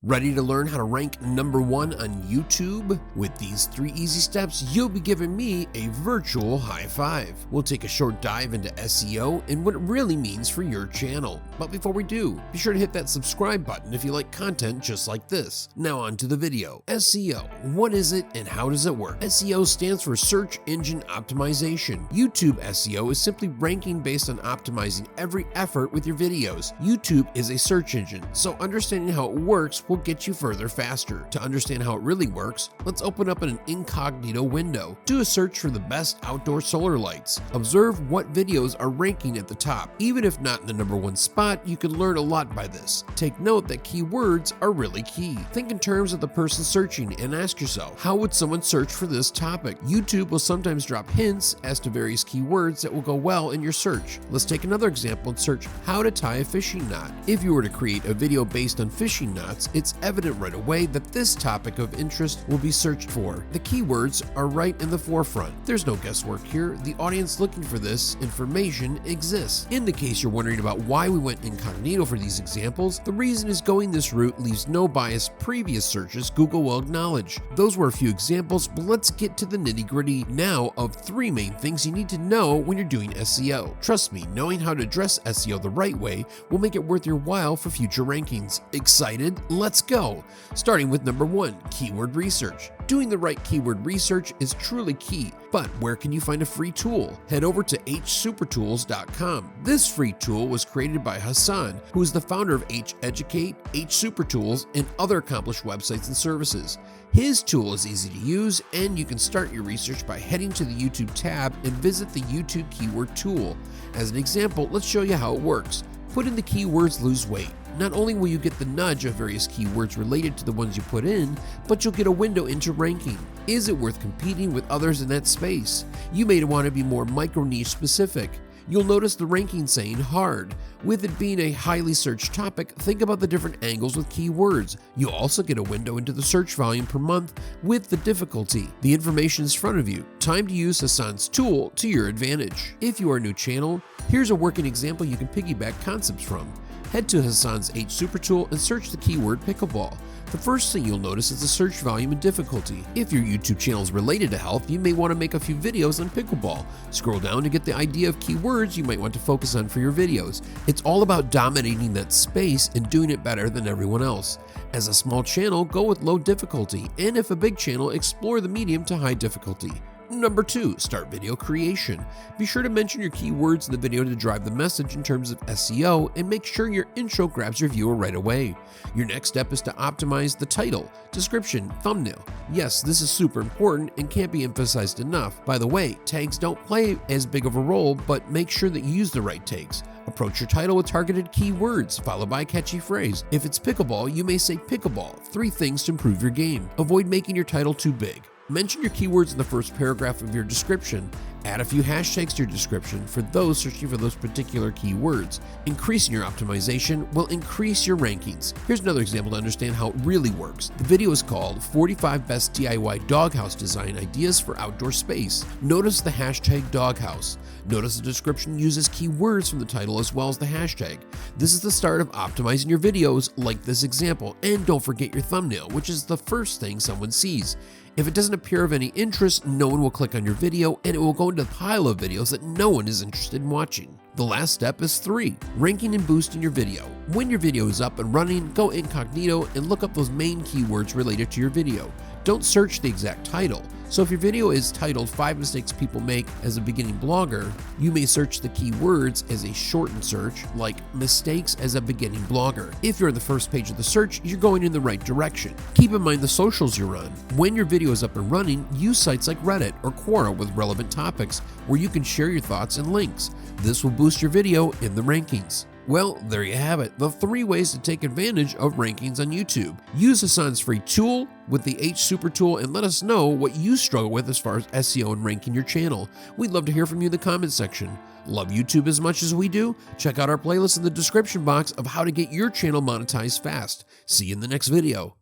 Ready to learn how to rank number one on YouTube? With these 3 easy steps, you'll be giving me a virtual high five. We'll take a short dive into SEO and what it really means for your channel. But before we do, be sure to hit that subscribe button if you like content just like this. Now on to the video. SEO. What is it and how does it work? SEO stands for Search Engine Optimization. YouTube SEO is simply ranking based on optimizing every effort with your videos. YouTube is a search engine, so understanding how it works will get you further faster. To understand how it really works, let's open up an incognito window. Do a search for the best outdoor solar lights. Observe what videos are ranking at the top. Even if not in the number 1 spot, you can learn a lot by this. Take note that keywords are really key. Think in terms of the person searching and ask yourself, how would someone search for this topic? YouTube will sometimes drop hints as to various keywords that will go well in your search. Let's take another example and search how to tie a fishing knot. If you were to create a video based on fishing knots, it's evident right away that this topic of interest will be searched for. The keywords are right in the forefront. There's no guesswork here. The audience looking for this information exists. In the case you're wondering about why we went incognito for these examples, the reason is going this route leaves no bias. Previous searches Google will acknowledge. Those were a few examples, but let's get to the nitty-gritty now of 3 main things you need to know when you're doing SEO. Trust me, knowing how to address SEO the right way will make it worth your while for future rankings. Excited? Let's go! Starting with number 1, keyword research. Doing the right keyword research is truly key, but where can you find a free tool? Head over to H-Supertools.com. This free tool was created by Hasan, who is the founder of H-Educate, H-Supertools, and other accomplished websites and services. His tool is easy to use, and you can start your research by heading to the YouTube tab and visit the YouTube keyword tool. As an example, let's show you how it works. Put in the keywords lose weight. Not only will you get the nudge of various keywords related to the ones you put in, but you'll get a window into ranking. Is it worth competing with others in that space? You may want to be more micro-niche specific. You'll notice the ranking saying hard. With it being a highly searched topic, think about the different angles with keywords. You'll also get a window into the search volume per month with the difficulty. The information is in front of you. Time to use Hasan's tool to your advantage. If you are a new channel, here's a working example you can piggyback concepts from. Head to Hasan's H-Supertool and search the keyword pickleball. The first thing you'll notice is the search volume and difficulty. If your YouTube channel is related to health, you may want to make a few videos on pickleball. Scroll down to get the idea of keywords you might want to focus on for your videos. It's all about dominating that space and doing it better than everyone else. As a small channel, go with low difficulty, and if a big channel, explore the medium to high difficulty. Number 2, start video creation. Be sure to mention your keywords in the video to drive the message in terms of SEO, and make sure your intro grabs your viewer right away. Your next step is to optimize the title, description, thumbnail. Yes, this is super important and can't be emphasized enough. By the way, tags don't play as big of a role, but make sure that you use the right tags. Approach your title with targeted keywords, followed by a catchy phrase. If it's pickleball, you may say pickleball, 3 things to improve your game. Avoid making your title too big. Mention your keywords in the first paragraph of your description. Add a few hashtags to your description for those searching for those particular keywords. Increasing your optimization will increase your rankings. Here's another example to understand how it really works. The video is called 45 Best DIY Doghouse Design Ideas for Outdoor Space. Notice the hashtag doghouse. Notice the description uses keywords from the title as well as the hashtag. This is the start of optimizing your videos like this example. And don't forget your thumbnail, which is the first thing someone sees. If it doesn't appear of any interest, no one will click on your video and it will go into the pile of videos that no one is interested in watching. The last step is 3, ranking and boosting your video. When your video is up and running, go incognito and look up those main keywords related to your video. Don't search the exact title. So if your video is titled 5 Mistakes People Make as a Beginning Blogger, you may search the keywords as a shortened search like mistakes as a beginning blogger. If you're on the first page of the search, you're going in the right direction. Keep in mind the socials you run. When your video is up and running, use sites like Reddit or Quora with relevant topics where you can share your thoughts and links. This will boost your video in the rankings. Well, there you have it, the 3 ways to take advantage of rankings on YouTube. Use Hasan's free tool with the H-Supertool and let us know what you struggle with as far as SEO and ranking your channel. We'd love to hear from you in the comment section. Love YouTube as much as we do? Check out our playlist in the description box of how to get your channel monetized fast. See you in the next video.